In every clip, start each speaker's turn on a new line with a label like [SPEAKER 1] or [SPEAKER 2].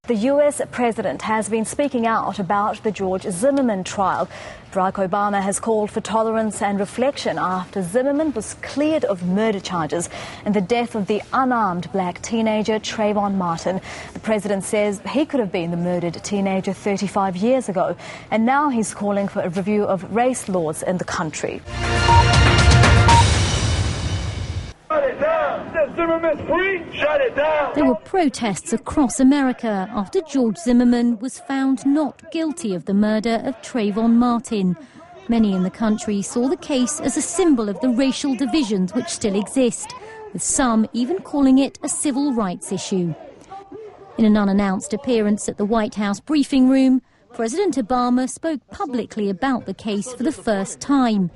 [SPEAKER 1] The US president has been speaking out about the George Zimmerman trial. Barack Obama has called for tolerance and reflection after Zimmerman was cleared of murder charges in the death of the unarmed black teenager Trayvon Martin. The president says he could have been the murdered teenager 35 years ago, and now he's calling for a review of race laws in the country.
[SPEAKER 2] There were protests across America after George Zimmerman was found not guilty of the murder of Trayvon Martin. Many in the country saw the case as a symbol of the racial divisions which still exist, with some even calling it a civil rights issue. In an unannounced appearance at the White House briefing room, President Obama spoke publicly about the case for the first time.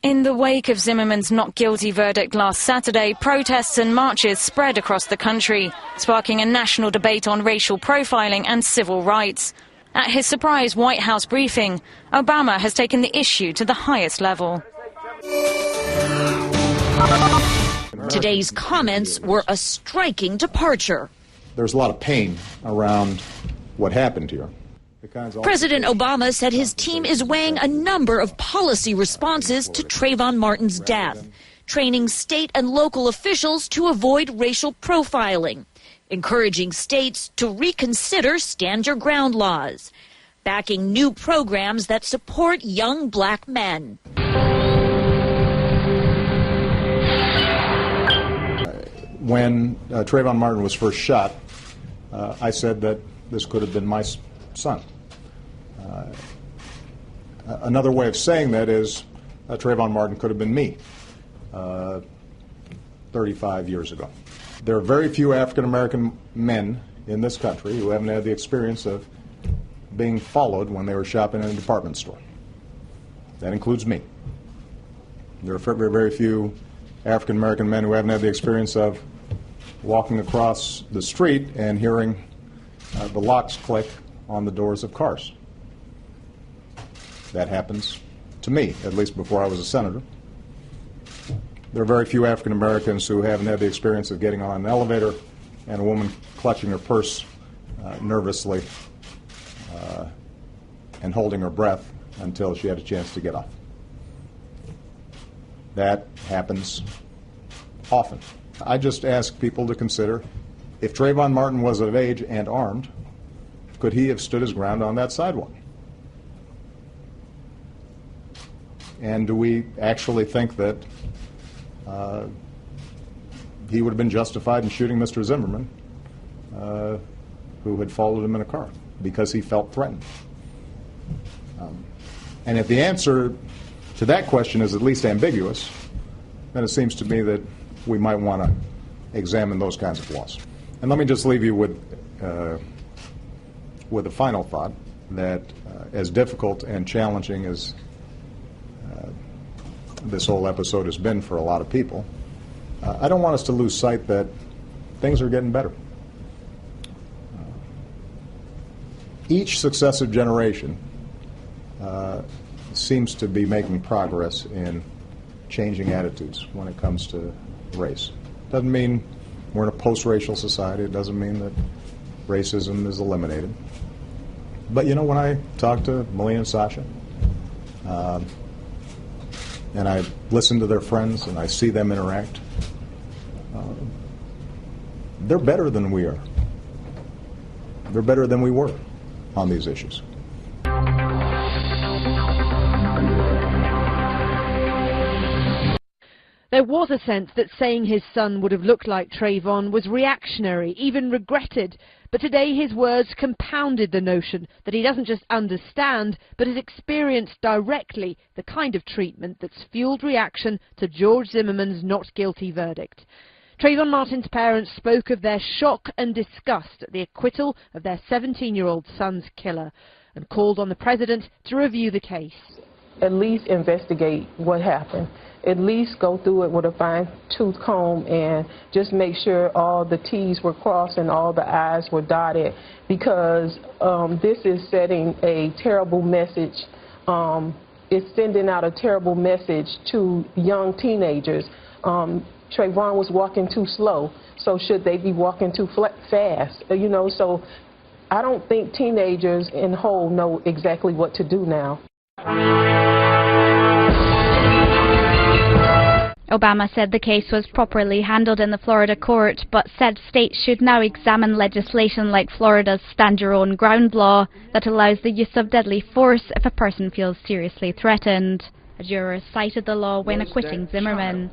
[SPEAKER 3] In the wake of Zimmerman's not guilty verdict last Saturday, protests and marches spread across the country, sparking a national debate on racial profiling and civil rights. At his surprise White House briefing, Obama has taken the issue to the highest level.
[SPEAKER 4] Today's comments were a striking departure.
[SPEAKER 5] There's a lot of pain around what happened here.
[SPEAKER 4] President Obama said his team is weighing a number of policy responses to Trayvon Martin's death, training state and local officials to avoid racial profiling, encouraging states to reconsider stand your ground laws, backing new programs that support young black men.
[SPEAKER 5] When Trayvon Martin was first shot, I said that this could have been my son. Another way of saying that is Trayvon Martin could have been me 35 years ago. There are very few African-American men in this country who haven't had the experience of being followed when they were shopping in a department store. That includes me. There are very, very few African-American men who haven't had the experience of walking across the street and hearing the locks click on the doors of cars. That happens to me, at least before I was a senator. There are very few African Americans who haven't had the experience of getting on an elevator and a woman clutching her purse nervously and holding her breath until she had a chance to get off. That happens often. I just ask people to consider, if Trayvon Martin was of age and armed, could he have stood his ground on that sidewalk? And do we actually think that he would have been justified in shooting Mr. Zimmerman, who had followed him in a car, because he felt threatened? And if the answer to that question is at least ambiguous, then it seems to me that we might want to examine those kinds of laws. And let me just leave you with a final thought, that as difficult and challenging as this whole episode has been for a lot of people, I don't want us to lose sight that things are getting better. Each successive generation seems to be making progress in changing attitudes when it comes to race. Doesn't mean we're in a post-racial society. It doesn't mean that racism is eliminated. But, you know, when I talk to Malia and Sasha, and I listen to their friends and I see them interact, they're better than we are. They're better than we were on these issues.
[SPEAKER 6] There was a sense that saying his son would have looked like Trayvon was reactionary, even regretted. But today his words compounded the notion that he doesn't just understand, but has experienced directly the kind of treatment that's fueled reaction to George Zimmerman's not guilty verdict. Trayvon Martin's parents spoke of their shock and disgust at the acquittal of their 17-year-old son's killer and called on the president to review the case.
[SPEAKER 7] At least investigate what happened. At least go through it with a fine-tooth comb and just make sure all the T's were crossed and all the I's were dotted, because this is setting a terrible message. It's sending out a terrible message to young teenagers. Trayvon was walking too slow, so should they be walking too fast? You know, so I don't think teenagers in whole know exactly what to do now.
[SPEAKER 8] Obama said the case was properly handled in the Florida court, but said states should now examine legislation like Florida's Stand Your Own Ground law that allows the use of deadly force if a person feels seriously threatened. A juror cited the law when acquitting Zimmerman.